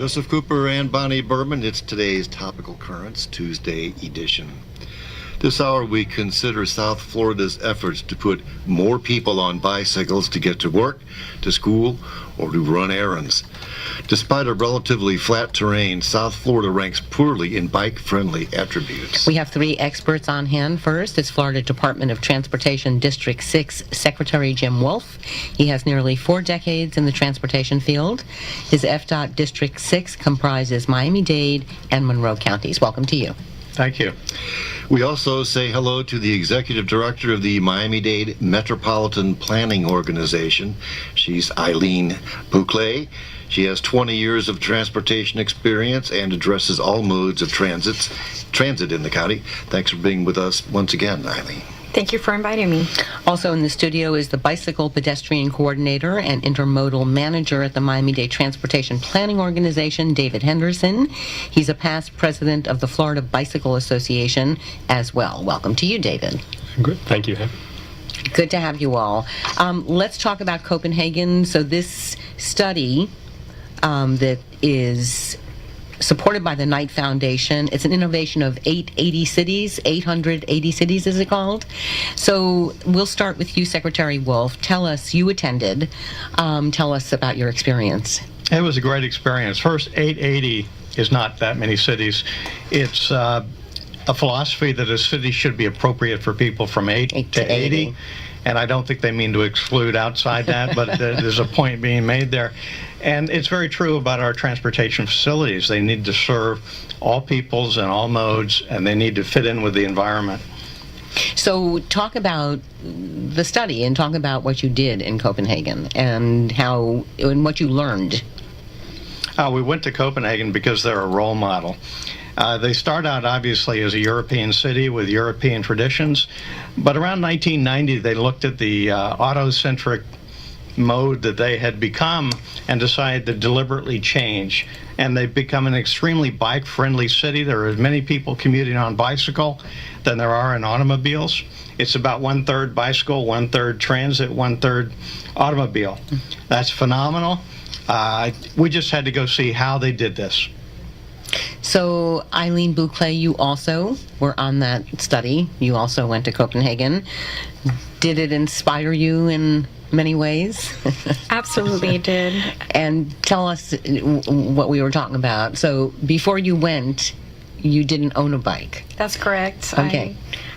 Joseph Cooper and Bonnie Berman. It's today's Topical Currents, Tuesday edition. This hour we consider South Florida's efforts to put more people on bicycles to get to work, to school, or to run errands. Despite a relatively flat terrain, South Florida ranks poorly in bike-friendly attributes. We have three experts on hand. First, it's Florida Department of Transportation District 6 Secretary Jim Wolf. He has nearly 4 decades in the transportation field. His FDOT District 6 comprises Miami-Dade and Monroe counties. Welcome to you. Thank you. We also say hello to the Executive Director of the Miami-Dade Metropolitan Planning Organization. She's Aileen Bouclé. She has 20 years of transportation experience and addresses all modes of transit in the county. Thanks for being with us once again, Aileen. Thank you for inviting me. Also in the studio is the Bicycle Pedestrian Coordinator and Intermodal Manager at the Miami-Dade Transportation Planning Organization, David Henderson. He's a past president of the Florida Bicycle Association as well. Welcome to you, David. Good. Thank you. Good to have you all. Let's talk about Copenhagen. So this study that is supported by the Knight Foundation. It's an innovation of 880 cities is it called? So we'll start with you, Secretary Wolf. Tell us, you attended. Tell us about your experience. It was a great experience. First, 880 is not that many cities. It's a philosophy that a city should be appropriate for people from 8 to 80. And I don't think they mean to exclude outside that, but there's a point being made there. And it's very true about our transportation facilities. They need to serve all peoples and all modes, and they need to fit in with the environment. So talk about the study and talk about what you did in Copenhagen and what you learned. We went to Copenhagen because they're a role model. They start out obviously as a European city with European traditions, but around 1990 they looked at the auto-centric mode that they had become and decided to deliberately change. And they've become an extremely bike-friendly city. There are as many people commuting on bicycle than there are in automobiles. It's about 1/3 bicycle, 1/3 transit, 1/3 automobile. That's phenomenal. We just had to go see how they did this. So, Aileen Bouclé, you also were on that study. You also went to Copenhagen. Did it inspire you in many ways? Absolutely it did. And tell us what we were talking about. So, before you went, you didn't own a bike. That's correct. Okay.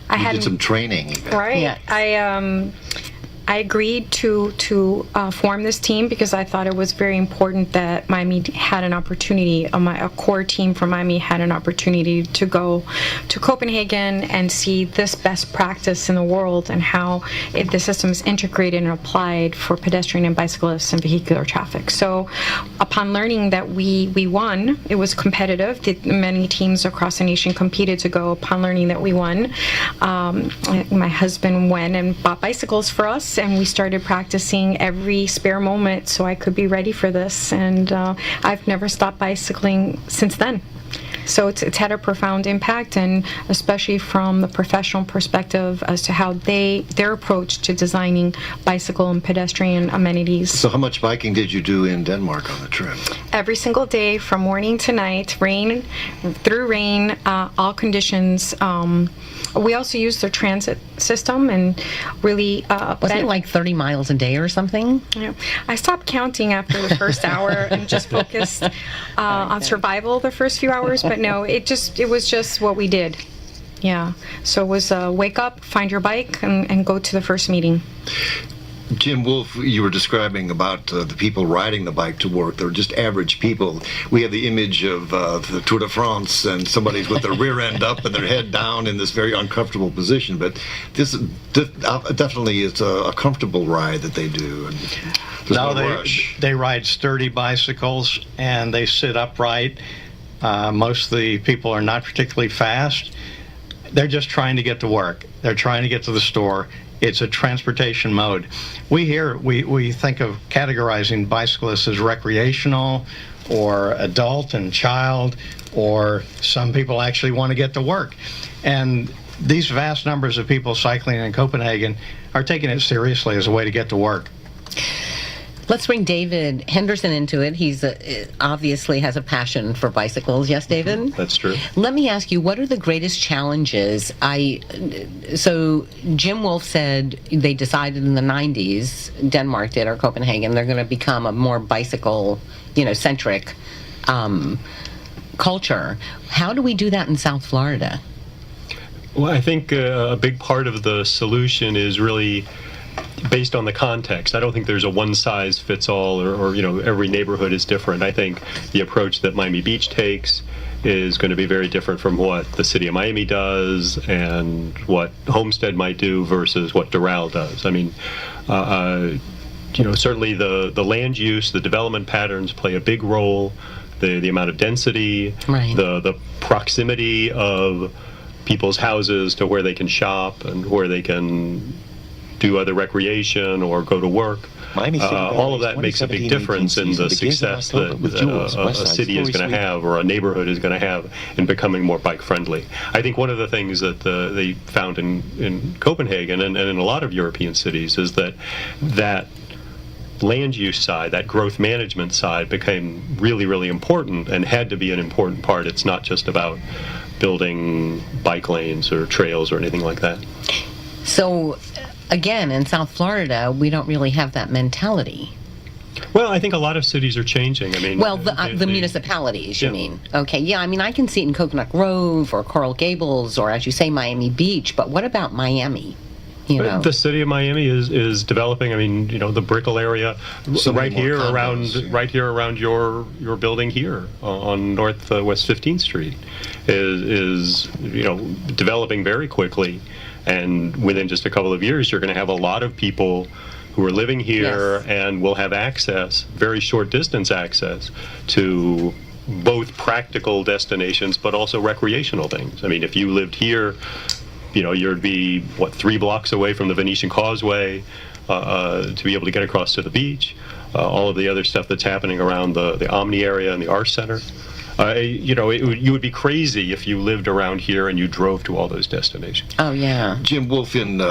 You did some training. Right. Yes. I agreed to form this team because I thought it was very important that Miami had an opportunity, a core team from Miami had an opportunity to go to Copenhagen and see this best practice in the world and how the system is integrated and applied for pedestrian and bicyclists and vehicular traffic. So upon learning that we won, it was competitive. Many teams across the nation competed to go. Upon learning that we won, my husband went and bought bicycles for us, and we started practicing every spare moment so I could be ready for this, and I've never stopped bicycling since then. So it's had a profound impact, and especially from the professional perspective as to how their approach to designing bicycle and pedestrian amenities. So how much biking did you do in Denmark on the trip? Every single day from morning to night, rain, all conditions. We also used their transit system and really... Wasn't it like 30 miles a day or something? Yeah. I stopped counting after the first hour and just focused on survival the first few hours, but no, it was just what we did. Yeah. So it was wake up, find your bike, and go to the first meeting. Jim Wolf, you were describing about the people riding the bike to work. They're just average people. We have the image of the Tour de France and somebody's with their rear end up and their head down in this very uncomfortable position. But this definitely is a comfortable ride that they do. And there's no rush. They ride sturdy bicycles and they sit upright. Most of the people are not particularly fast. They're just trying to get to work. They're trying to get to the store. It's a transportation mode. We think of categorizing bicyclists as recreational or adult and child, or some people actually want to get to work. And these vast numbers of people cycling in Copenhagen are taking it seriously as a way to get to work. Let's bring David Henderson into it. He's obviously has a passion for bicycles. Yes, David? That's true. Let me ask you, what are the greatest challenges? So Jim Wolf said they decided in the 90s, Denmark did, or Copenhagen, they're going to become a more bicycle, centric culture. How do we do that in South Florida? Well, I think a big part of the solution is really based on the context. I don't think there's a one-size-fits-all, or every neighborhood is different. I think the approach that Miami Beach takes is going to be very different from what the city of Miami does and what Homestead might do versus what Doral does. I mean, certainly the land use, the development patterns play a big role. The amount of density, right. the proximity of people's houses to where they can shop and where they can do other recreation or go to work. All of that makes a big difference in the success that a city is going to have, or a neighborhood is going to have, in becoming more bike friendly. I think one of the things that they found in Copenhagen and in a lot of European cities is that land use side, that growth management side, became really, really important and had to be an important part. It's not just about building bike lanes or trails or anything like that. So, again, in South Florida, we don't really have that mentality. Well, I think a lot of cities are changing. I mean, the municipalities, you mean? Okay, yeah. I mean, I can see it in Coconut Grove or Coral Gables or, as you say, Miami Beach. But what about Miami? The city of Miami is developing. I mean, the Brickell area, right here around your building here on Northwest 15th Street, is developing very quickly, and within just a couple of years, you're going to have a lot of people who are living here, yes, and will have access, very short distance access, to both practical destinations but also recreational things. I mean, if you lived here, you'd be, 3 blocks away from the Venetian Causeway to be able to get across to the beach. All of the other stuff that's happening around the Omni area and the Arts Center. You would be crazy if you lived around here and you drove to all those destinations. Oh, yeah. Jim Wolf, in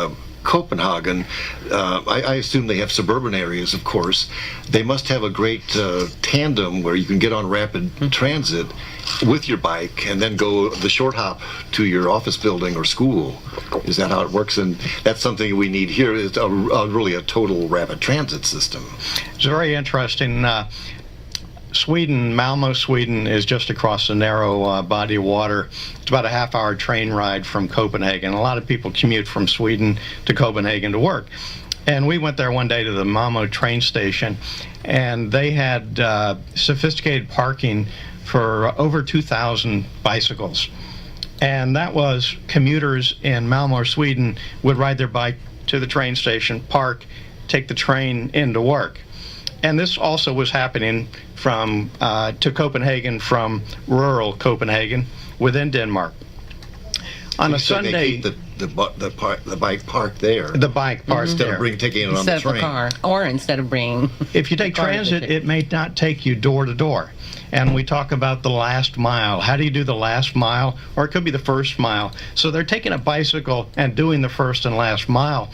Copenhagen, I assume they have suburban areas, of course. They must have a great tandem where you can get on rapid transit with your bike and then go the short hop to your office building or school. Is that how it works? And that's something we need here, is really a total rapid transit system. It's very interesting. Sweden, Malmö, Sweden, is just across the narrow body of water. It's about a half-hour train ride from Copenhagen. A lot of people commute from Sweden to Copenhagen to work. And we went there one day to the Malmö train station, and they had sophisticated parking for over 2,000 bicycles. And that was commuters in Malmö, Sweden, would ride their bike to the train station, park, take the train into work. And this also was happening to Copenhagen from rural Copenhagen within Denmark. On a Sunday, they keep the bike parked there. The bike parked instead there. of taking it on the train. Instead of a car, or instead of bringing. If you take transit, it may not take you door to door. And we talk about the last mile. How do you do the last mile? Or it could be the first mile. So they're taking a bicycle and doing the first and last mile.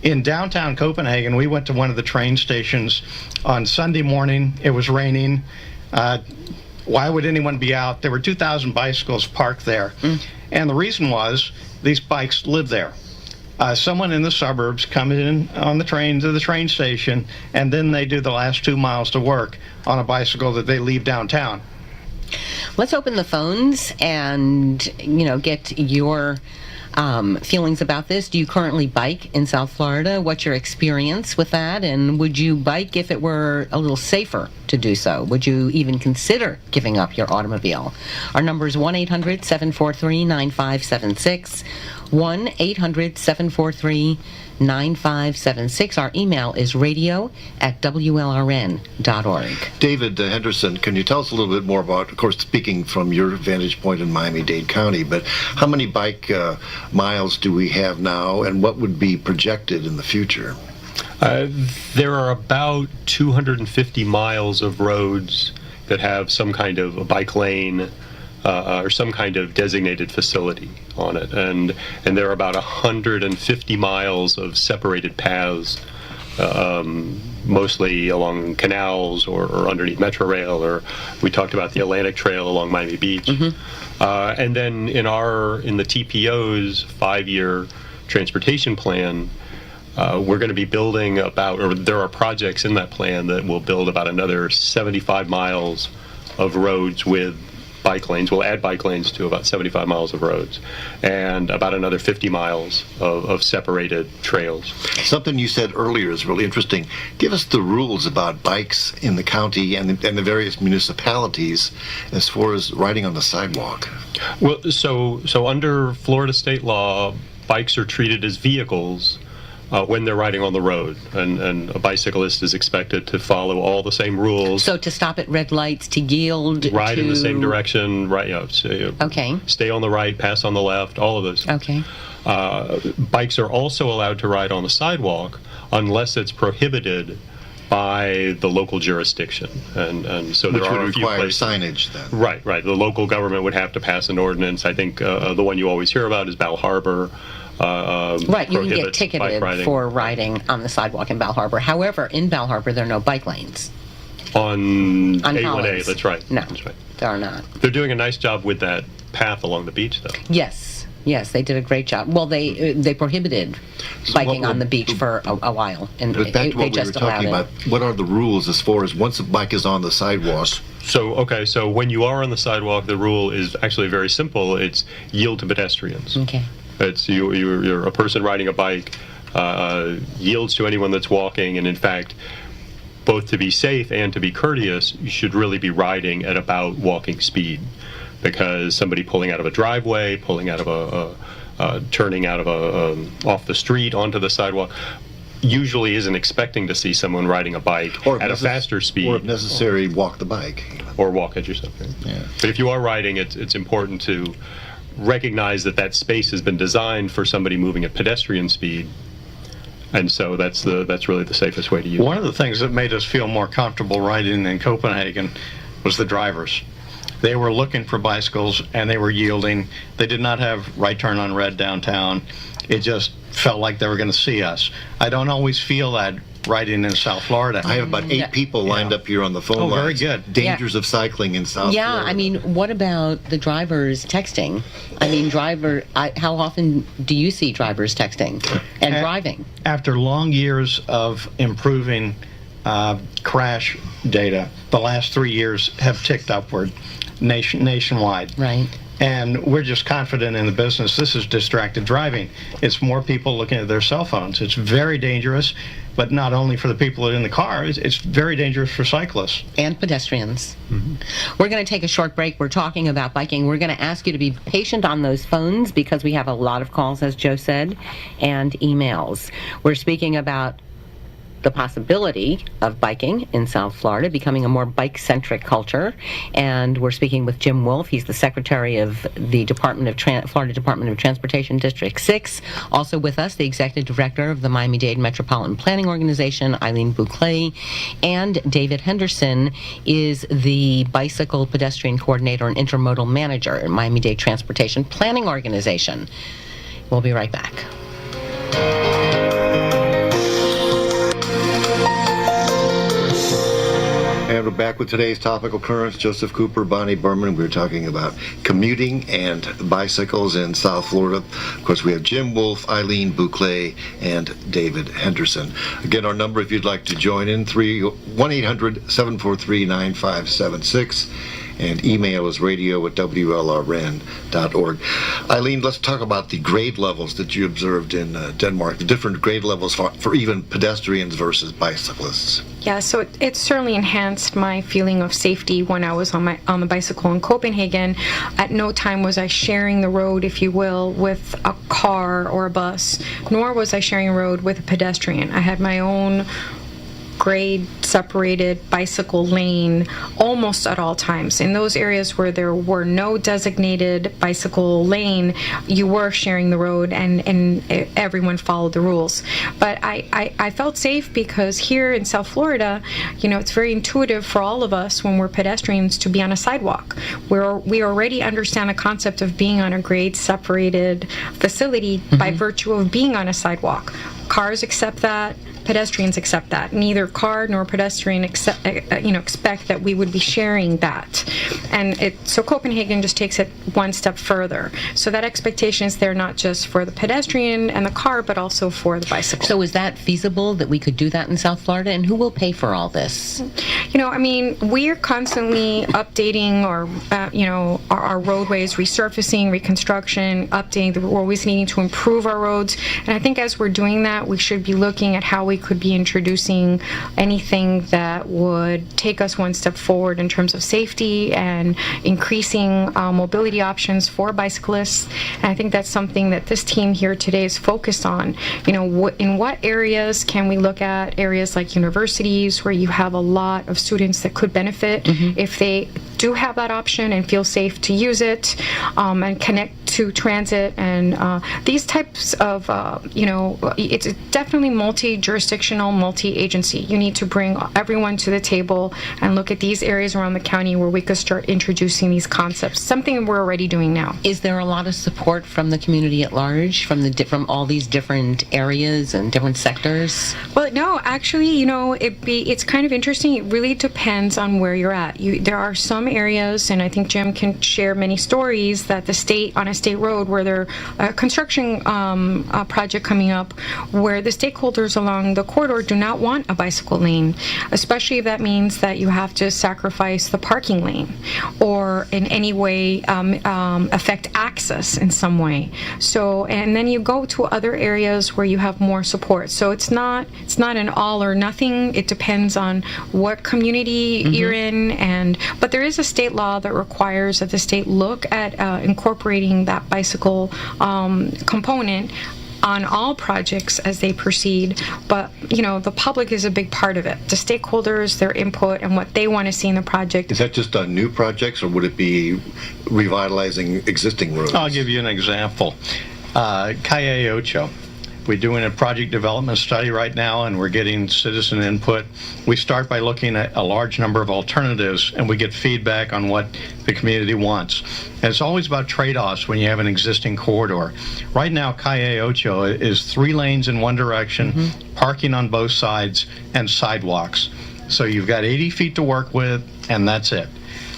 In downtown Copenhagen, we went to one of the train stations on Sunday morning. It was raining. Why would anyone be out? There were 2,000 bicycles parked there. And the reason was these bikes live there. Someone in the suburbs comes in on the train to the train station, and then they do the last 2 miles to work on a bicycle that they leave downtown. Let's open the phones and, get your feelings about this. Do you currently bike in South Florida? What's your experience with that? And would you bike if it were a little safer to do so? Would you even consider giving up your automobile? Our number is 1-800-743-9576. 1-800-743-9576. Our email is radio@WLRN.org. David Henderson, can you tell us a little bit more about, of course, speaking from your vantage point in Miami-Dade County, but how many bike miles do we have now, and what would be projected in the future? There are about 250 miles of roads that have some kind of a bike lane or some kind of designated facility on it, and there are about 150 miles of separated paths mostly along canals or underneath Metro Rail, or we talked about the Atlantic Trail along Miami Beach. And then in the TPO's 5-year transportation plan, we're going to be building there are projects in that plan that will build about another 75 miles of roads with bike lanes. We'll add bike lanes to about 75 miles of roads, and about another 50 miles of separated trails. Something you said earlier is really interesting. Give us the rules about bikes in the county and the various municipalities as far as riding on the sidewalk. Well, so under Florida state law, bikes are treated as vehicles when they're riding on the road, and a bicyclist is expected to follow all the same rules. So to stop at red lights, to yield, ride in the same direction, right? Okay. Stay on the right, pass on the left, all of those. Okay. Bikes are also allowed to ride on the sidewalk unless it's prohibited by the local jurisdiction, and so there Which are would a few require places. signage then. Right. The local government would have to pass an ordinance. I think the one you always hear about is Bal Harbor. Right, you can get prohibits bike ticketed riding. for riding on the sidewalk in Bal Harbor. However, in Bal Harbor, there are no bike lanes. On A1A, Hollands. that's right. No, That's right. there are not. They're doing a nice job with that path along the beach, though. Yes, they did a great job. Well, they prohibited biking on the beach for a while, and But back to they what we were just talking allowed about, it. what are the rules as far as once a bike is on the sidewalk? So when you are on the sidewalk, the rule is actually very simple. It's yield to pedestrians. Okay. It's you're a person riding a bike yields to anyone that's walking, and in fact, both to be safe and to be courteous, you should really be riding at about walking speed, because somebody pulling out of a driveway, pulling out of turning out of off the street onto the sidewalk, usually isn't expecting to see someone riding a bike at a faster speed, or if necessary, walk the bike. or walk at yourself. Right? Yeah. But if you are riding, it's important to recognize that space has been designed for somebody moving at pedestrian speed, and so that's really the safest way to use it. One of the things that made us feel more comfortable riding in Copenhagen was the drivers. They were looking for bicycles and they were yielding. They did not have right turn on red downtown. It just felt like they were going to see us. I don't always feel that riding in South Florida. I have about 8 people lined up here on the phone Oh, lines. very good. Dangers of cycling in South Yeah, Florida. I mean, what about the drivers texting? I mean, how often do you see drivers texting and driving? After long years of improving crash data, the last 3 years have ticked upward nationwide. Right. And we're just confident in the business. This is distracted driving. It's more people looking at their cell phones. It's very dangerous, but not only for the people that are in the car, it's very dangerous for cyclists. And pedestrians. We're going to take a short break. We're talking about biking. We're going to ask you to be patient on those phones because we have a lot of calls, as Joe said, and emails. We're speaking about the possibility of biking in South Florida, becoming a more bike-centric culture. And we're speaking with Jim Wolf. He's the secretary of the Florida Department of Transportation District 6. Also with us, the executive director of the Miami-Dade Metropolitan Planning Organization, Aileen Bouclé. And David Henderson is the bicycle pedestrian coordinator and intermodal manager at Miami-Dade Transportation Planning Organization. We'll be right back. And we're back with today's Topical Currents. Joseph Cooper, Bonnie Berman. We were talking about commuting and bicycles in South Florida. Of course, we have Jim Wolf, Aileen Bouclé, and David Henderson. Again, our number, if you'd like to join in, 1-800-743-9576. And email is radio@wlrn.org. Aileen, let's talk about the grade levels that you observed in Denmark, the different grade levels for even pedestrians versus bicyclists. Yeah, so it certainly enhanced my feeling of safety when I was on the bicycle in Copenhagen. At no time was I sharing the road, if you will, with a car or a bus, nor was I sharing a road with a pedestrian. I had my own grade separated bicycle lane almost at all times. In those areas where there were no designated bicycle lane, you were sharing the road and everyone followed the rules. But I felt safe because here in South Florida, it's very intuitive for all of us when we're pedestrians to be on a sidewalk. We already understand the concept of being on a grade separated facility by virtue of being on a sidewalk. Cars accept that, pedestrians accept that. Neither car nor pedestrian expect that we would be sharing that. And so Copenhagen just takes it one step further. So that expectation is there not just for the pedestrian and the car, but also for the bicycle. So is that feasible that we could do that in South Florida? And who will pay for all this? We're constantly updating our roadways, resurfacing, reconstruction, updating. We're always needing to improve our roads. And I think as we're doing that, we should be looking at how we could be introducing anything that would take us one step forward in terms of safety and increasing mobility options for bicyclists. And I think that's something that this team here today is focused on. In what areas can we look at? Areas like universities where you have a lot of students that could benefit if they do have that option and feel safe to use it, and connect to transit and these types of, it's definitely multi-jurisdictional, multi-agency. You need to bring everyone to the table and look at these areas around the county where we could start introducing these concepts, something we're already doing now. Is there a lot of support from the community at large, from all these different areas and different sectors? Well, no, actually, it's kind of interesting. It really depends on where you're at. There are some areas, and I think Jim can share many stories, that the state, on a state road where there's a construction project coming up, where the stakeholders along the corridor do not want a bicycle lane, especially if that means that you have to sacrifice the parking lane or in any way affect access in some way. So, and then you go to other areas where you have more support. So it's not an all or nothing. It depends on what community you're in, but there is a state law that requires that the state look at incorporating that bicycle component on all projects as they proceed. But the public is a big part of it. The stakeholders, their input, and what they want to see in the project. Is that just on new projects, or would it be revitalizing existing roads? I'll give you an example. Calle Ocho. We're doing a project development study right now, and we're getting citizen input. We start by looking at a large number of alternatives, and we get feedback on what the community wants. And it's always about trade-offs when you have an existing corridor. Right now, Calle Ocho is 3 lanes in one direction, parking on both sides, and sidewalks. So you've got 80 feet to work with, and that's it.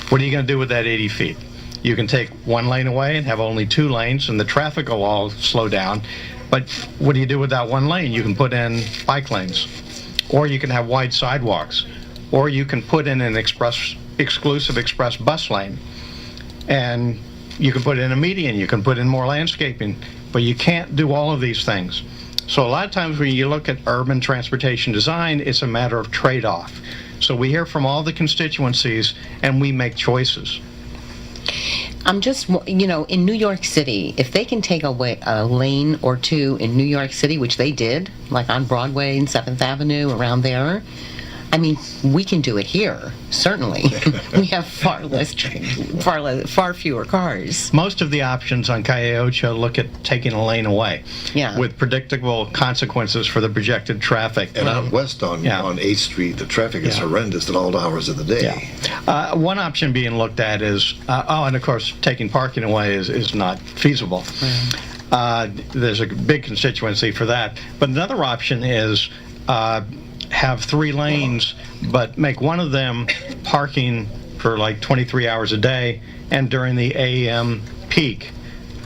What are you going to do with that 80 feet? You can take 1 lane away and have only 2 lanes, and the traffic will all slow down. But what do you do with that 1 lane? You can put in bike lanes, or you can have wide sidewalks, or you can put in an exclusive express bus lane, and you can put in a median, you can put in more landscaping, but you can't do all of these things. So a lot of times when you look at urban transportation design, it's a matter of trade-off. So we hear from all the constituencies, and we make choices. I'm just, in New York City, if they can take away a lane or 2 in New York City, which they did, like on Broadway and 7th Avenue, around there, I mean, we can do it here, certainly. We have far fewer cars. Most of the options on Calle Ocho look at taking a lane away, with predictable consequences for the projected traffic. And out west on 8th Street, the traffic is horrendous at all hours of the day. One option being looked at is, and of course, taking parking away is not feasible. There's a big constituency for that. But another option is have 3 lanes, but make one of them parking for like 23 hours a day, and during the AM peak,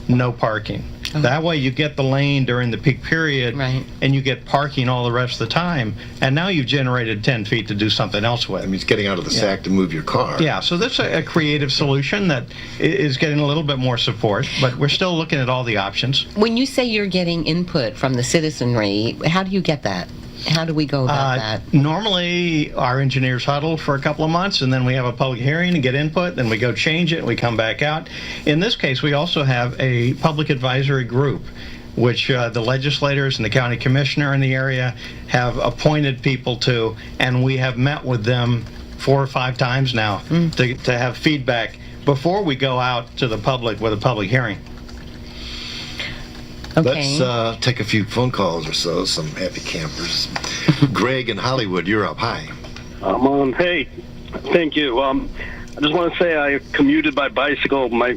no parking. That way you get the lane during the peak period, and you get parking all the rest of the time, and now you've generated 10 feet to do something else with. I mean, it's getting out of the sack to move your car. Yeah, so that's a creative solution that is getting a little bit more support, but we're still looking at all the options. When you say you're getting input from the citizenry, how do you get that? How do we go about that? Normally, our engineers huddle for a couple of months, and then we have a public hearing and get input, then we go change it, and we come back out. In this case, we also have a public advisory group, which the legislators and the county commissioner in the area have appointed people to, and we have met with them 4 or 5 times now to have feedback before we go out to the public with a public hearing. Okay. Let's take a few phone calls or so, some happy campers. Greg in Hollywood, you're up. Hi. I'm on. Hey, thank you. I just want to say I commuted by bicycle my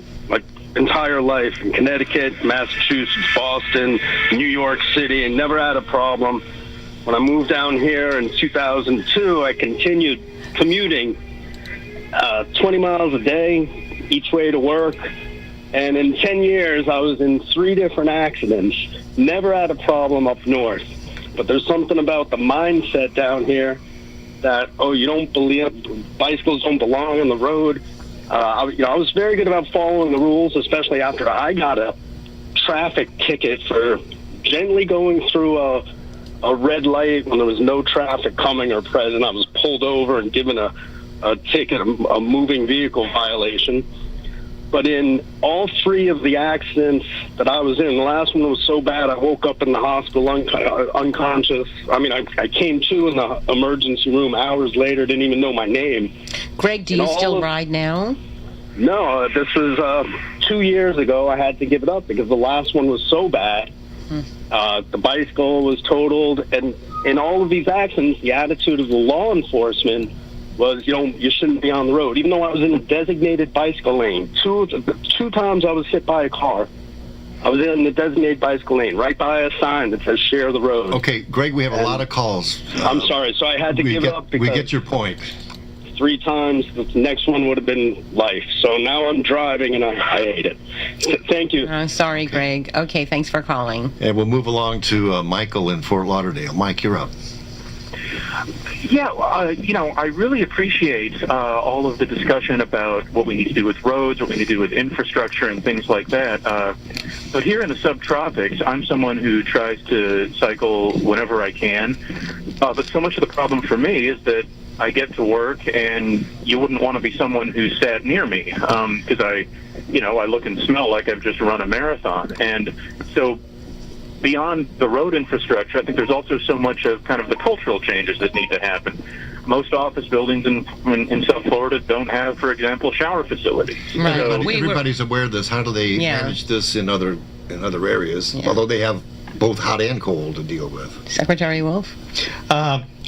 entire life in Connecticut, Massachusetts, Boston, New York City, and never had a problem. when I moved down here in 2002, I continued commuting 20 miles a day each way to work. And in 10 years, I was in 3 different accidents. Never had a problem up north. But there's something about the mindset down here that, you don't believe bicycles don't belong on the road. I was very good about following the rules, especially after I got a traffic ticket for gently going through a red light when there was no traffic coming or present. I was pulled over and given a ticket, a moving vehicle violation. But in all 3 of the accidents that I was in, the last one was so bad I woke up in the hospital unconscious. I mean, I came to in the emergency room hours later, didn't even know my name. Greg, do you still ride now? No, this is 2 years ago. I had to give it up because the last one was so bad. The bicycle was totaled, and in all of these accidents, the attitude of the law enforcement was, you shouldn't be on the road. Even though I was in a designated bicycle lane, two times I was hit by a car. I was in the designated bicycle lane, right by a sign that says "Share the road." Okay, Greg, we have a lot of calls. I'm sorry, so I had to give up because we get your point. 3 times. The next one would have been life. So now I'm driving, and I hate it. Thank you. Sorry, Greg. Okay, thanks for calling. And we'll move along to Michael in Fort Lauderdale. Mike, you're up. Yeah, I really appreciate all of the discussion about what we need to do with roads, what we need to do with infrastructure and things like that. But here in the subtropics, I'm someone who tries to cycle whenever I can. But so much of the problem for me is that I get to work and you wouldn't want to be someone who sat near me because I look and smell like I've just run a marathon. And so beyond the road infrastructure, I think there's also so much of kind of the cultural changes that need to happen. Most office buildings in South Florida don't have, for example, shower facilities. Right. So, Everybody's aware of this. How do they manage this in other areas? Yeah. Although they have both hot and cold to deal with. Secretary Wolf?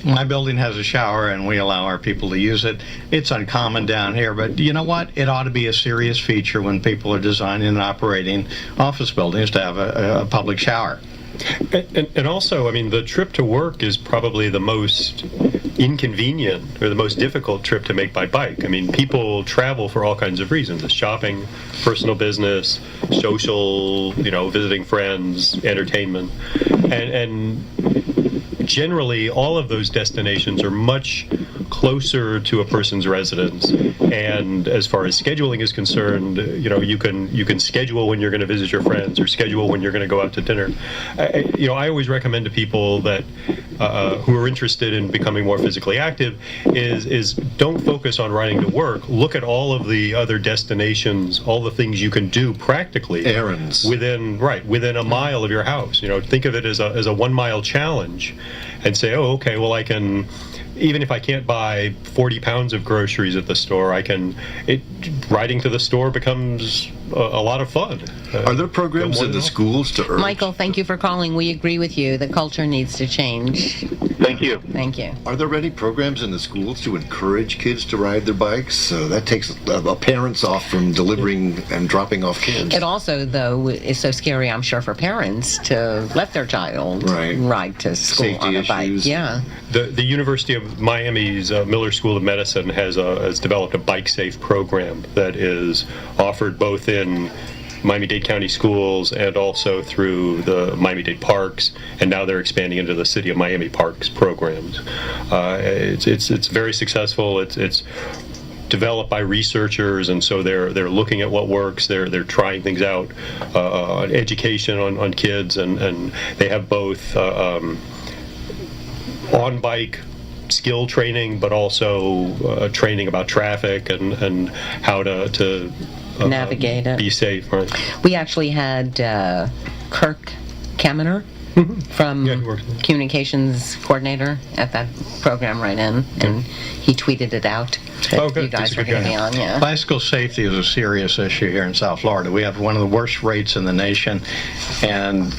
My building has a shower, and we allow our people to use it. It's uncommon down here, but you know what? It ought to be a serious feature when people are designing and operating office buildings to have a public shower. And also, I mean, the trip to work is probably the most inconvenient or the most difficult trip to make by bike. I mean, people travel for all kinds of reasons: shopping, personal business, social, visiting friends, entertainment, and generally all of those destinations are much closer to a person's residence. And as far as scheduling is concerned, you can schedule when you're going to visit your friends or schedule when you're going to go out to dinner. I always recommend to people that who are interested in becoming more physically active is don't focus on riding to work. Look at all of the other destinations, all the things you can do practically. Errands. Within a mile of your house. Think of it as a 1 mile challenge and say, oh, okay, well, I can, even if I can't buy 40 pounds of groceries at the store, riding to the store becomes a lot of fun. Are there programs in the schools to urge? Michael, thank you for calling. We agree with you. The culture needs to change. Thank you. Thank you. Are there any programs in the schools to encourage kids to ride their bikes? That takes parents off from delivering and dropping off kids. It also, though, is so scary, I'm sure, for parents to let their child ride to school Safety on a issues. bike. Yeah. The University of Miami's Miller School of Medicine has developed a bike safe program that is offered both in Miami-Dade County schools and also through the Miami-Dade Parks, and now they're expanding into the City of Miami Parks programs. It's very successful. It's developed by researchers, and so they're looking at what works. They're trying things out, education on kids, and they have both on bike skill training, but also training about traffic and how to navigate it. Be safe. Right. We actually had Kirk Kaminer from communications coordinator at that program right in, and he tweeted it out that you guys were going to be on. Yeah. Bicycle safety is a serious issue here in South Florida. We have one of the worst rates in the nation, and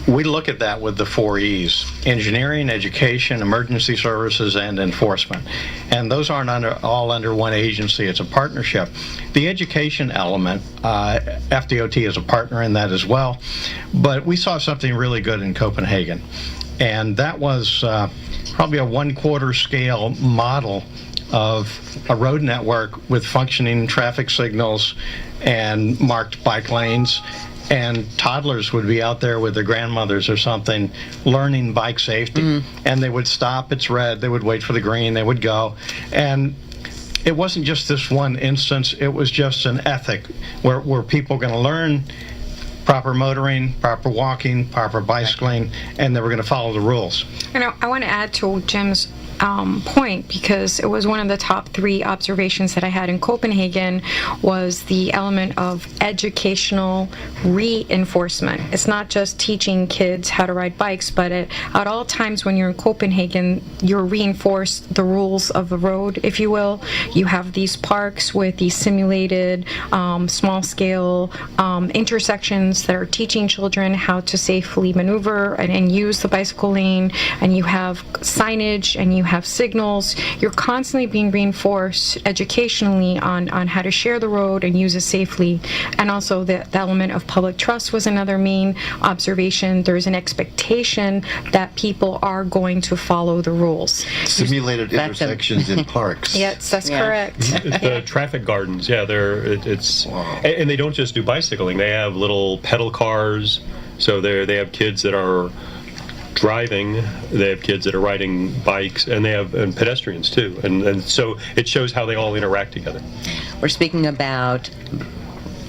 we look at that with the 4 E's: engineering, education, emergency services, and enforcement. And those aren't all under one agency. It's a partnership. The education element, FDOT is a partner in that as well. But we saw something really good in Copenhagen. And that was probably a 1/4 scale model of a road network with functioning traffic signals and marked bike lanes. And toddlers would be out there with their grandmothers or something learning bike safety. And they would stop, it's red, they would wait for the green, they would go. And it wasn't just this one instance, it was just an ethic where people are going to learn proper motoring, proper walking, proper bicycling, and they were going to follow the rules. And I want to add to Jim's point, because it was one of the top 3 observations that I had in Copenhagen, was the element of educational reinforcement. It's not just teaching kids how to ride bikes, but at all times when you're in Copenhagen, you're reinforced the rules of the road, if you will. You have these parks with these simulated small-scale intersections that are teaching children how to safely maneuver and use the bicycle lane, and you have signage and you have signals. You're constantly being reinforced educationally on how to share the road and use it safely. And also the element of public trust was another main observation. There's an expectation that people are going to follow the rules. Simulated intersections in parks. Yes, that's correct. The traffic gardens, it's and they don't just do bicycling. They have little pedal cars. So they have kids that are driving, they have kids that are riding bikes, and they have pedestrians too. And so it shows how they all interact together. We're speaking about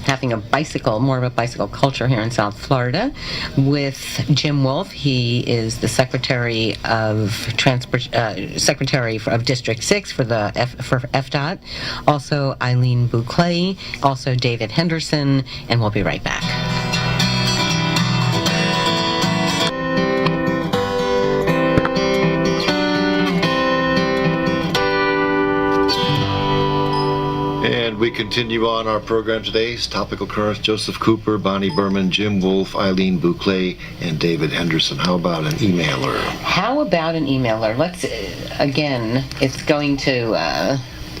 having more of a bicycle culture here in South Florida with Jim Wolf. He is the Secretary of District 6 for FDOT. Also Aileen Bouclé, also David Henderson, and we'll be right back. And we continue on our program today. Topical Currents, Joseph Cooper, Bonnie Berman, Jim Wolf, Aileen Bouclé, and David Henderson. How about an emailer? Let's, again, it's going to,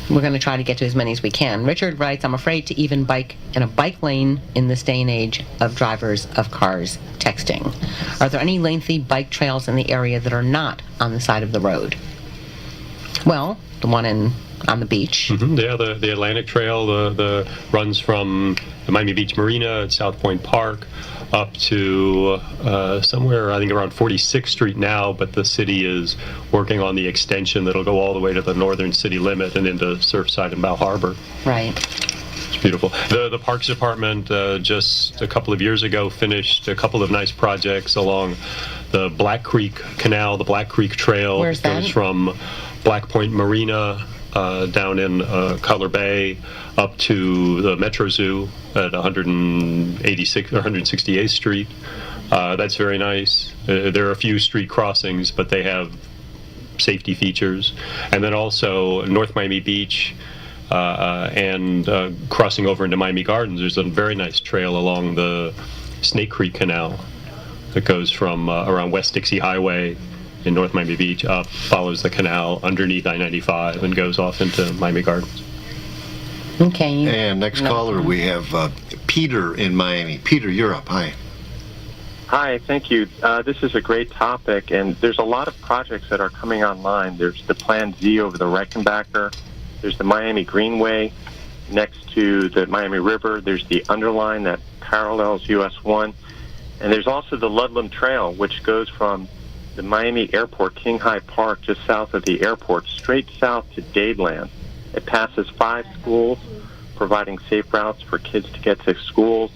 we're going to try to get to as many as we can. Richard writes, I'm afraid to even bike in a bike lane in this day and age of drivers of cars texting. Are there any lengthy bike trails in the area that are not on the side of the road? Well, the one on the beach. Yeah, the Atlantic Trail the runs from the Miami Beach Marina at South Point Park up to somewhere, I think, around 46th Street now, but the city is working on the extension that'll go all the way to the northern city limit and into Surfside and Bow Harbor. Right. It's beautiful. The Parks Department just a couple of years ago finished a couple of nice projects along the Black Creek Canal, the Black Creek Trail. Where's that? Goes from Black Point Marina down in Cutler Bay up to the Metro Zoo at 168th Street. That's very nice. There are a few street crossings, but they have safety features. And then also North Miami Beach and crossing over into Miami Gardens, there's a very nice trail along the Snake Creek Canal that goes from around West Dixie Highway in North Miami Beach up, follows the canal underneath I-95 and goes off into Miami Gardens. Okay. And next caller, we have Peter in Miami. Peter, you're up. Hi. Hi, thank you. This is a great topic, and there's a lot of projects that are coming online. There's the Plan Z over the Reichenbacker. There's the Miami Greenway next to the Miami River. There's the Underline that parallels US 1. And there's also the Ludlam Trail, which goes from the Miami Airport, King High Park, just south of the airport, straight south to Dadeland. It passes 5 schools, providing safe routes for kids to get to schools.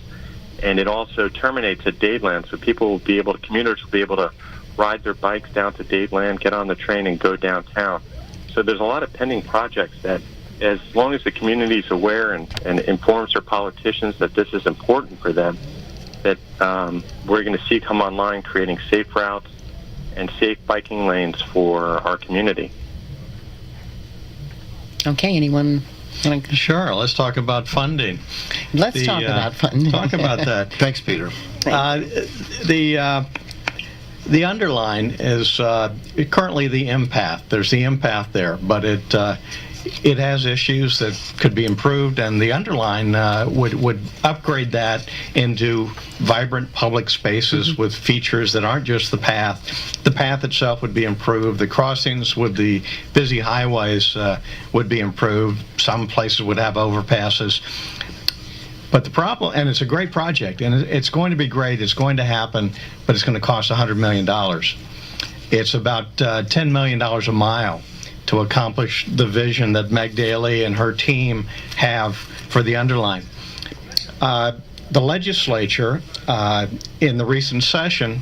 And it also terminates at Dadeland, so commuters will be able to ride their bikes down to Dadeland, get on the train, and go downtown. So there's a lot of pending projects that, as long as the community is aware and informs their politicians that this is important for them, that we're going to see come online, creating safe routes and safe biking lanes for our community. Okay, anyone? Sure, let's talk about funding. Let's talk about funding. Talk about that. Thanks, Peter. The Underline is currently the Empath. There's the Empath there, but it has issues that could be improved, and the underline would upgrade that into vibrant public spaces with features that aren't just the path. The path itself would be improved. The crossings with the busy highways would be improved. Some places would have overpasses. But the problem, and it's a great project, and it's going to be great, it's going to happen, but it's going to cost $100 million. It's about $10 million a mile to accomplish the vision that Meg Daly and her team have for the underline. The legislature, in the recent session,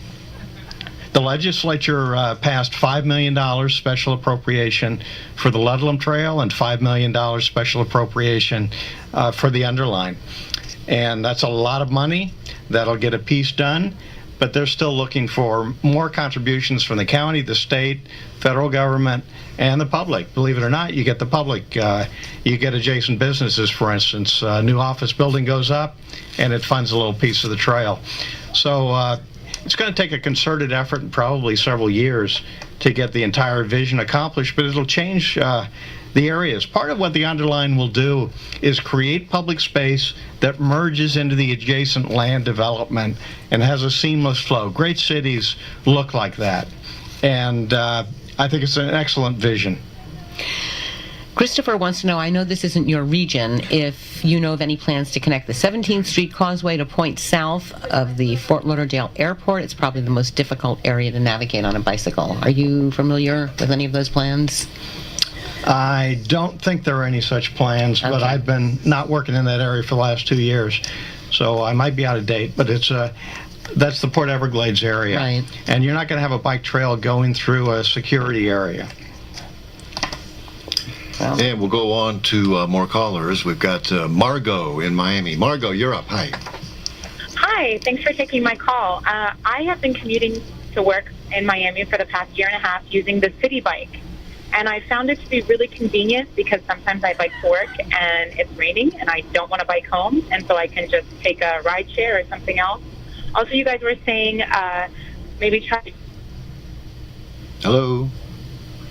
the legislature passed $5 million special appropriation for the Ludlam Trail and $5 million special appropriation for the underline. And that's a lot of money. That'll get a piece done, but they're still looking for more contributions from the county, the state, federal government, and the public. Believe it or not, you get the public. You get adjacent businesses, for instance. A new office building goes up, and it funds a little piece of the trail. So it's going to take a concerted effort and probably several years to get the entire vision accomplished, but it'll change the areas. Part of what the underline will do is create public space that merges into the adjacent land development and has a seamless flow. Great cities look like that, and I think it's an excellent vision. Christopher wants to know, I know this isn't your region, if you know of any plans to connect the 17th Street Causeway to points south of the Fort Lauderdale Airport. It's probably the most difficult area to navigate on a bicycle. Are you familiar with any of those plans? I don't think there are any such plans, but I've been not working in that area for the last 2 years, so I might be out of date, but it's that's the Port Everglades area. Right. And you're not going to have a bike trail going through a security area. Well. And we'll go on to more callers. We've got Margot in Miami. Margot, you're up. Hi. Hi, thanks for taking my call. I have been commuting to work in Miami for the past year and a half using the city bike. And I found it to be really convenient because sometimes I bike to work and it's raining and I don't want to bike home. And so I can just take a ride share or something else. Also, you guys were saying maybe try Hello.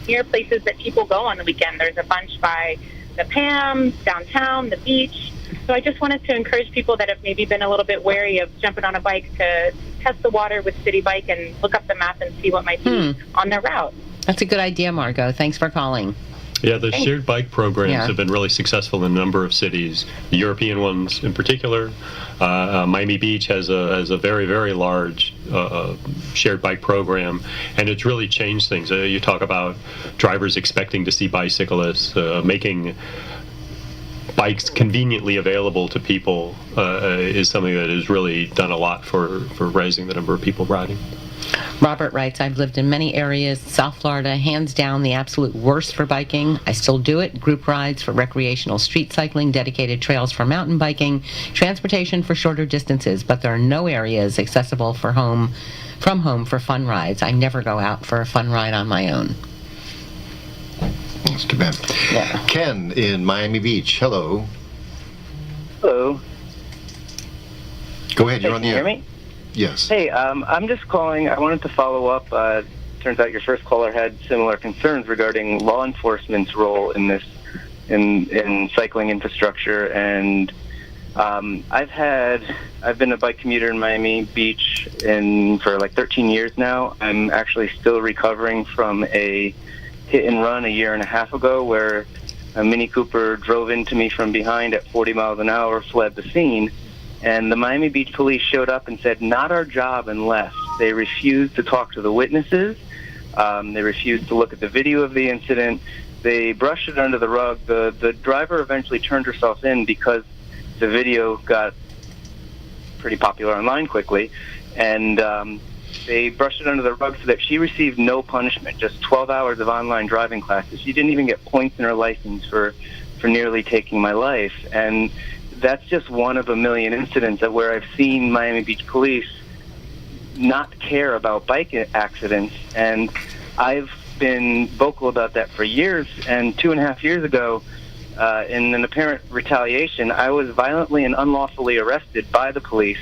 near places that people go on the weekend. There's a bunch by the Pam, downtown, the beach. So I just wanted to encourage people that have maybe been a little bit wary of jumping on a bike to test the water with City Bike and look up the map and see what might be on their route. That's a good idea, Margot. Thanks for calling. Yeah, the shared bike programs have been really successful in a number of cities, the European ones in particular. Miami Beach has a very, very large shared bike program, and it's really changed things. You talk about drivers expecting to see bicyclists, making bikes conveniently available to people is something that has really done a lot for raising the number of people riding. Robert writes, I've lived in many areas, South Florida, hands down the absolute worst for biking. I still do it. Group rides for recreational street cycling, dedicated trails for mountain biking, transportation for shorter distances, but there are no areas accessible from home for fun rides. I never go out for a fun ride on my own. That's too bad. Yeah. Ken in Miami Beach. Hello. Hello. Go ahead. You're on the air. Can you hear me? Yes. Hey, I'm just calling. I wanted to follow up. Turns out your first caller had similar concerns regarding law enforcement's role in this, in cycling infrastructure. And I've been a bike commuter in Miami Beach for like 13 years now. I'm actually still recovering from a hit and run a year and a half ago where a Mini Cooper drove into me from behind at 40 miles an hour, fled the scene. And the Miami Beach police showed up and said, not our job, and left. They refused to talk to the witnesses. They refused to look at the video of the incident. They brushed it under the rug. The driver eventually turned herself in because the video got pretty popular online quickly. And they brushed it under the rug so that she received no punishment, just 12 hours of online driving classes. She didn't even get points in her license for nearly taking my life. And that's just one of a million incidents where I've seen Miami Beach police not care about bike accidents, and I've been vocal about that for years. And 2.5 years ago, in an apparent retaliation, I was violently and unlawfully arrested by the police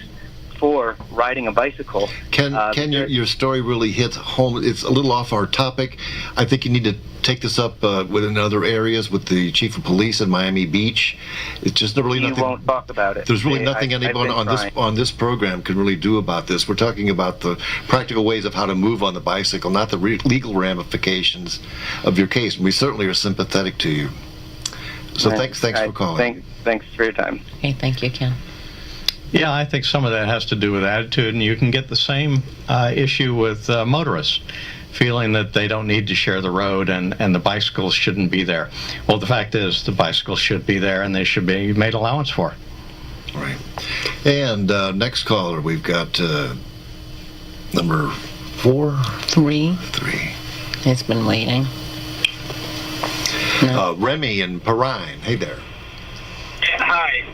before riding a bicycle. Ken, your story really hits home. It's a little off our topic. I think you need to take this up within other areas with the chief of police in Miami Beach. It's just really nothing. You won't talk about it. There's really nothing anyone on this program can really do about this. We're talking about the practical ways of how to move on the bicycle, not the legal ramifications of your case. And we certainly are sympathetic to you. So thanks for calling. Thanks for your time. Okay, thank you, Ken. Yeah, I think some of that has to do with attitude, and you can get the same issue with motorists, feeling that they don't need to share the road and the bicycles shouldn't be there. Well, the fact is the bicycles should be there, and they should be made allowance for. Right. And next caller, we've got number 4? 3. It's been waiting. No. Remy in Perrine. Hey there. Hi.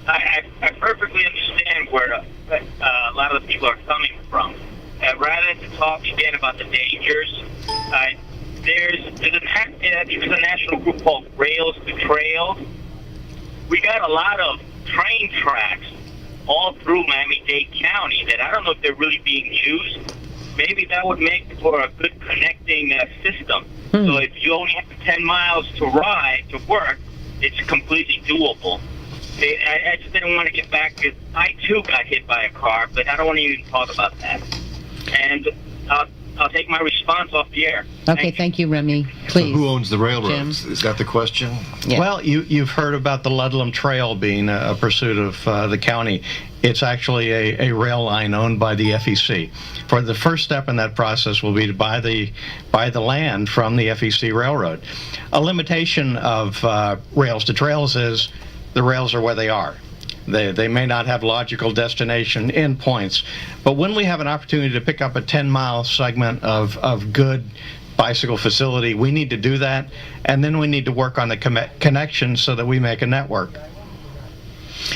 I perfectly understand where a lot of the people are coming from. Rather than talk again about the dangers, there's a national group called Rails to Trails. We got a lot of train tracks all through Miami-Dade County that I don't know if they're really being used. Maybe that would make for a good connecting system. So if you only have 10 miles to ride to work, it's completely doable. I just didn't want to get back to, I too got hit by a car, but I don't want to even talk about that. And I'll take my response off the air. Okay, thank you, Remy. Please. So who owns the railroads? Jim? Is that the question? Yeah. Well, you've heard about the Ludlam Trail being a pursuit of the county. It's actually a rail line owned by the FEC. For the first step in that process will be to buy the land from the FEC Railroad. A limitation of Rails to Trails is the rails are where they are. They may not have logical destination endpoints, but when we have an opportunity to pick up a 10-mile segment of good bicycle facility, we need to do that, and then we need to work on the connection so that we make a network.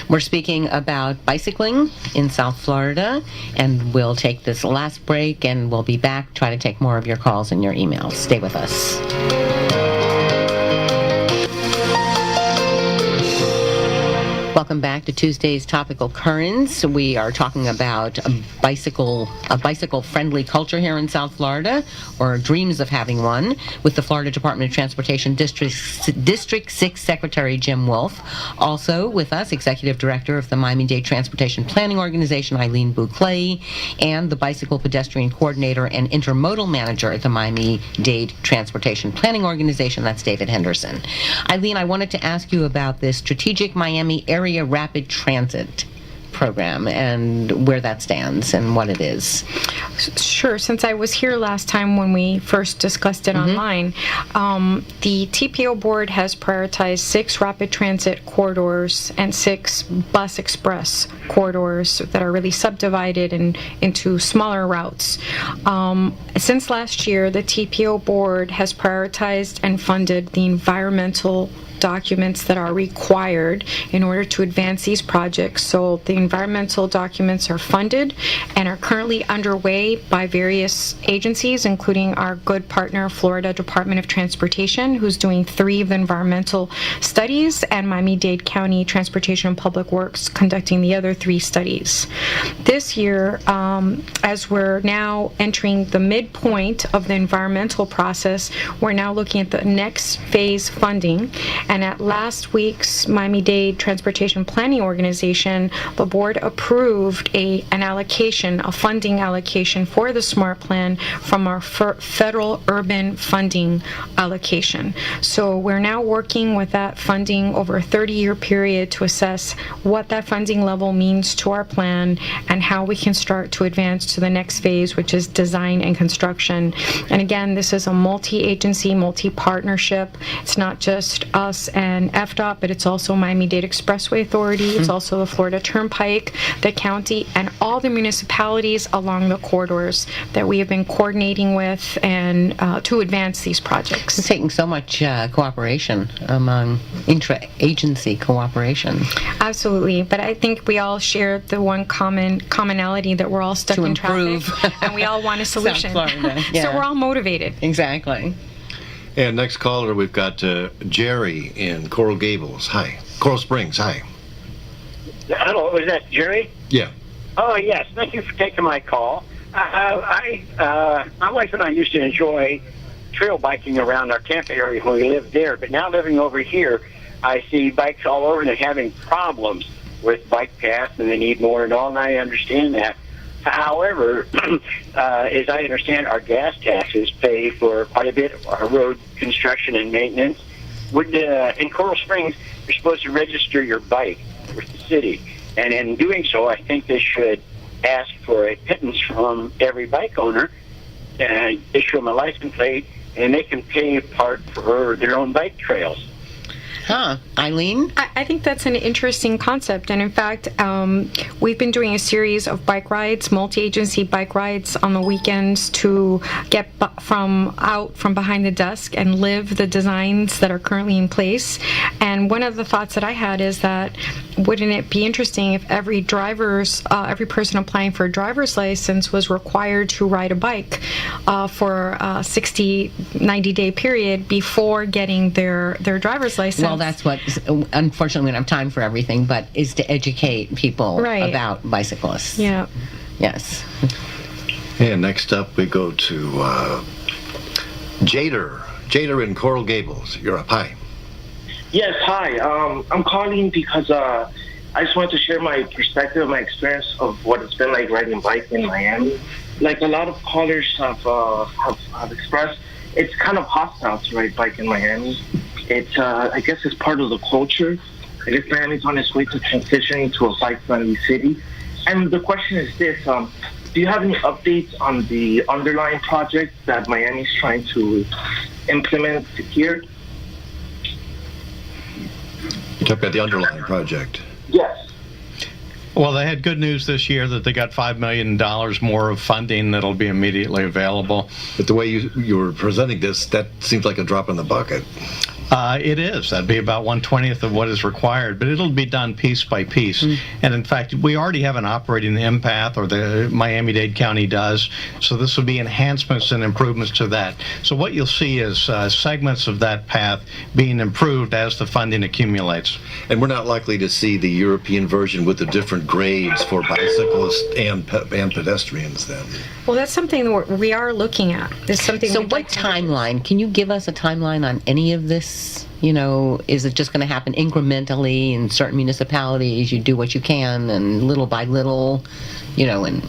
We're speaking about bicycling in South Florida, and we'll take this last break, and we'll be back, try to take more of your calls and your emails. Stay with us. Welcome back to Tuesday's Topical Currents. We are talking about a bicycle-friendly culture here in South Florida, or dreams of having one, with the Florida Department of Transportation District 6 Secretary Jim Wolf. Also with us, Executive Director of the Miami-Dade Transportation Planning Organization, Aileen Bouclé, and the Bicycle Pedestrian Coordinator and Intermodal Manager at the Miami-Dade Transportation Planning Organization, that's David Henderson. Aileen, I wanted to ask you about this Strategic Miami Area Rapid Transit program and where that stands and what it is. Sure. Since I was here last time when we first discussed it online, the TPO board has prioritized 6 rapid transit corridors and 6 bus express corridors that are really subdivided into smaller routes. Since last year, the TPO board has prioritized and funded the environmental documents that are required in order to advance these projects. So the environmental documents are funded and are currently underway by various agencies, including our good partner, Florida Department of Transportation, who's doing 3 of the environmental studies, and Miami-Dade County Transportation and Public Works conducting the other 3 studies. This year, as we're now entering the midpoint of the environmental process, we're now looking at the next phase funding. And at last week's Miami-Dade Transportation Planning Organization, the board approved a funding allocation for the SMART plan from our federal urban funding allocation. So we're now working with that funding over a 30-year period to assess what that funding level means to our plan and how we can start to advance to the next phase, which is design and construction. And again, this is a multi-agency, multi-partnership. It's not just us and FDOT, but it's also Miami-Dade Expressway Authority. It's also the Florida Turnpike, the county, and all the municipalities along the corridors that we have been coordinating with and to advance these projects. It's taking so much cooperation among intra-agency cooperation. Absolutely, but I think we all share the one commonality that we're all stuck in traffic, and we all want a solution. South Florida, yeah. So we're all motivated. Exactly. And next caller, we've got Jerry in Coral Springs. Hi. Hello, is that Jerry? Yeah. Oh, yes. Thank you for taking my call. My wife and I used to enjoy trail biking around our camp area when we lived there, but now living over here, I see bikes all over and they're having problems with bike paths, and they need more and all, and I understand that. However, as I understand, our gas taxes pay for quite a bit of our road construction and maintenance. In Coral Springs, you're supposed to register your bike with the city, and in doing so, I think they should ask for a pittance from every bike owner and issue them a license plate, and they can pay part for their own bike trails. Huh. Aileen? I think that's an interesting concept. And in fact, we've been doing a series of bike rides, multi-agency bike rides on the weekends to get from behind the desk and live the designs that are currently in place. And one of the thoughts that I had is that wouldn't it be interesting if every person applying for a driver's license was required to ride a bike for a 90-day period before getting their driver's license? Well, that's what, unfortunately, we don't have time for everything, but is to educate people about bicyclists. Yeah. Yes. And next up, we go to Jader. Jader in Coral Gables. You're up. Hi. Yes, hi. I'm calling because I just wanted to share my perspective, my experience of what it's been like riding a bike in Miami. Like a lot of callers have expressed, it's kind of hostile to ride bike in Miami. It's, I guess it's part of the culture. I guess Miami's on its way to transitioning to a bike-friendly city. And the question is this, do you have any updates on the underlying project that Miami's trying to implement here? You talk about the underlying project. Yes. Well, they had good news this year that they got $5 million more of funding that'll be immediately available. But the way you were presenting this, that seems like a drop in the bucket. It is. That'd be about 1/20th of what is required, but it'll be done piece by piece. And in fact, we already have an operating path, or the Miami-Dade County does, so this will be enhancements and improvements to that. So what you'll see is segments of that path being improved as the funding accumulates. And we're not likely to see the European version with the different grades for bicyclists and pedestrians then. Well, that's something we are looking at. It's something. So what timeline? Can you give us a timeline on any of this? You know, is it just going to happen incrementally in certain municipalities? You do what you can, and little by little, you know, and...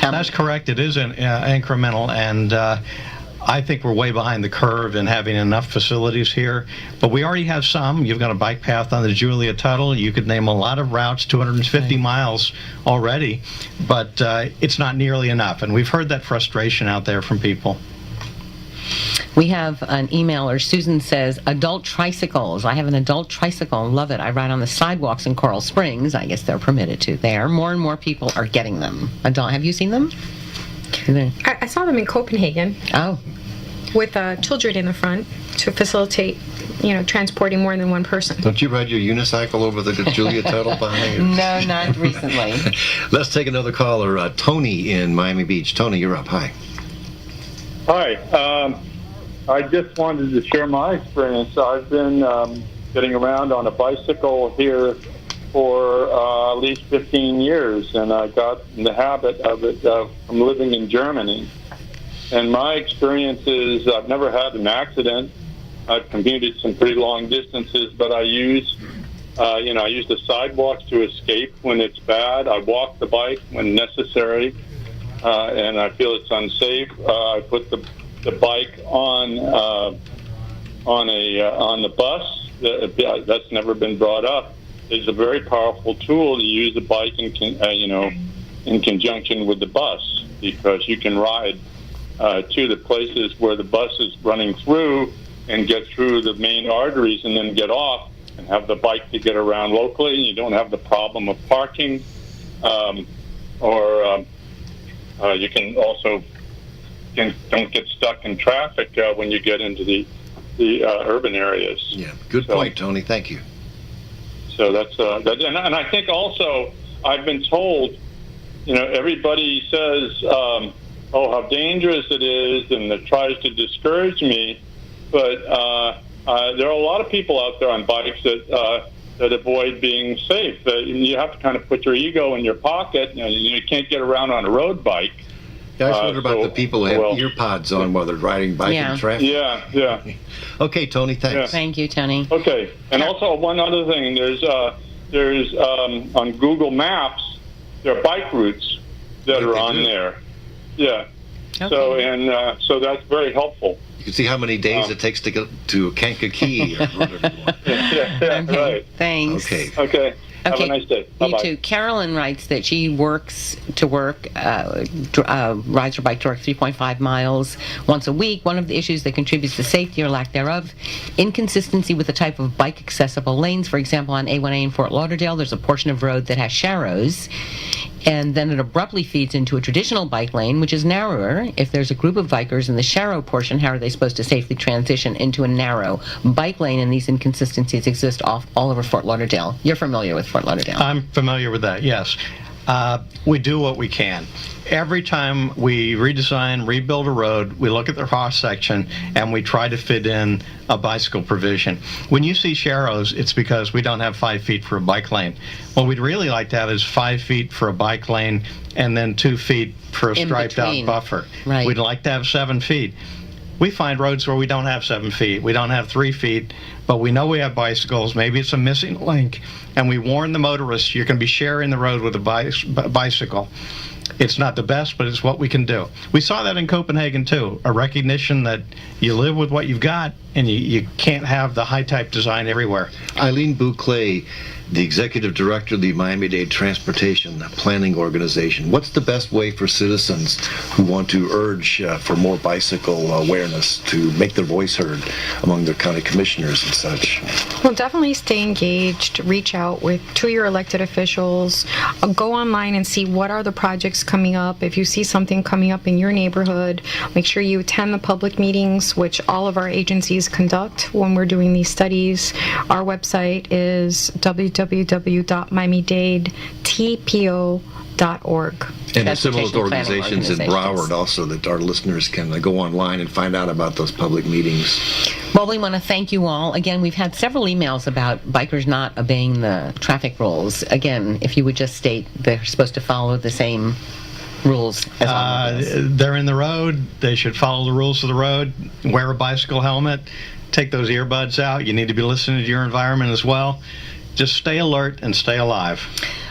That's correct. It is incremental, and I think we're way behind the curve in having enough facilities here. But we already have some. You've got a bike path on the Julia Tuttle. You could name a lot of routes, 250 miles already, but it's not nearly enough. And we've heard that frustration out there from people. We have an emailer. Susan says, adult tricycles. I have an adult tricycle. Love it. I ride on the sidewalks in Coral Springs. I guess they're permitted to there. More and more people are getting them. Adult. Have you seen them? I saw them in Copenhagen. Oh. With children in the front to facilitate, transporting more than one person. Don't you ride your unicycle over the Julia Tuttle behind you? No, not recently. Let's take another caller. Tony in Miami Beach. Tony, you're up. Hi. Hi. I just wanted to share my experience. I've been getting around on a bicycle here for at least 15 years, and I got in the habit of it from living in Germany. And my experience is I've never had an accident. I've commuted some pretty long distances, but I use the sidewalks to escape when it's bad. I walk the bike when necessary, and I feel it's unsafe. I put the bike on the bus. That's never been brought up. It's a very powerful tool to use the bike in conjunction with the bus, because you can ride to the places where the bus is running through and get through the main arteries and then get off and have the bike to get around locally. You don't have the problem of parking, or you can also don't get stuck in traffic when you get into the urban areas. Yeah, good point, Tony. Thank you. So that's and I think also I've been told, everybody says, oh, how dangerous it is, and it tries to discourage me. But there are a lot of people out there on bikes that that avoid being safe. You have to kind of put your ego in your pocket. You can't get around on a road bike. Yeah, I just wonder about the people who have ear pods on while they're riding bike in traffic. Yeah. Okay, Tony, thanks. Yeah. Thank you, Tony. Okay, and also one other thing. There's on Google Maps, there are bike routes that are on there. Yeah. Okay. So that's very helpful. You can see how many days it takes to get to Kankakee. Right. Thanks. Okay. Have a nice day. Bye-bye. You too. Carolyn writes that she works to work, rides her bike to work 3.5 miles once a week. One of the issues that contributes to safety or lack thereof, inconsistency with the type of bike accessible lanes. For example, on A1A in Fort Lauderdale, there's a portion of road that has sharrows, and then it abruptly feeds into a traditional bike lane, which is narrower. If there's a group of bikers in the sharrow portion, how are they supposed to safely transition into a narrow bike lane? And these inconsistencies exist all over Fort Lauderdale. You're familiar with Fort Lauderdale? I'm familiar with that, yes. We do what we can. Every time we redesign, rebuild a road, we look at the cross-section and we try to fit in a bicycle provision. When you see sharrows, it's because we don't have 5 feet for a bike lane. What we'd really like to have is 5 feet for a bike lane and then 2 feet for a striped-out buffer. Right. We'd like to have 7 feet. We find roads where we don't have 7 feet, we don't have 3 feet, but we know we have bicycles. Maybe it's a missing link, and we warn the motorists you're going to be sharing the road with a bicycle. It's not the best, but it's what we can do. We saw that in Copenhagen, too, a recognition that you live with what you've got, and you can't have the high-type design everywhere. Aileen Bouclé, the executive director of the Miami-Dade Transportation Planning Organization. What's the best way for citizens who want to urge for more bicycle awareness to make their voice heard among their county commissioners and such? Well, definitely stay engaged, reach out to your elected officials, go online and see what are the projects coming up. If you see something coming up in your neighborhood, make sure you attend the public meetings, which all of our agencies conduct when we're doing these studies. Our website is www.miami-dade-tpo.org. And there's similar organizations in Broward also that our listeners can go online and find out about those public meetings. Well, we want to thank you all. Again, we've had several emails about bikers not obeying the traffic rules. Again, if you would just state they're supposed to follow the same rules as automobiles. They're in the road. They should follow the rules of the road. Wear a bicycle helmet. Take those earbuds out. You need to be listening to your environment as well. Just stay alert and stay alive.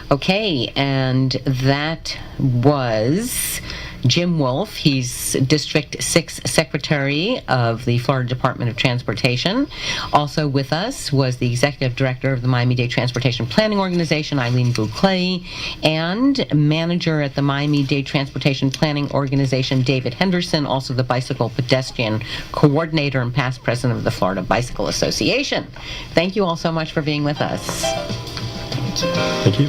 Okay, and that was Jim Wolf. He's District 6 Secretary of the Florida Department of Transportation. Also with us was the Executive Director of the Miami-Dade Transportation Planning Organization, Aileen Bouclé, and Manager at the Miami-Dade Transportation Planning Organization, David Henderson, also the Bicycle Pedestrian Coordinator and past President of the Florida Bicycle Association. Thank you all so much for being with us. Thank you.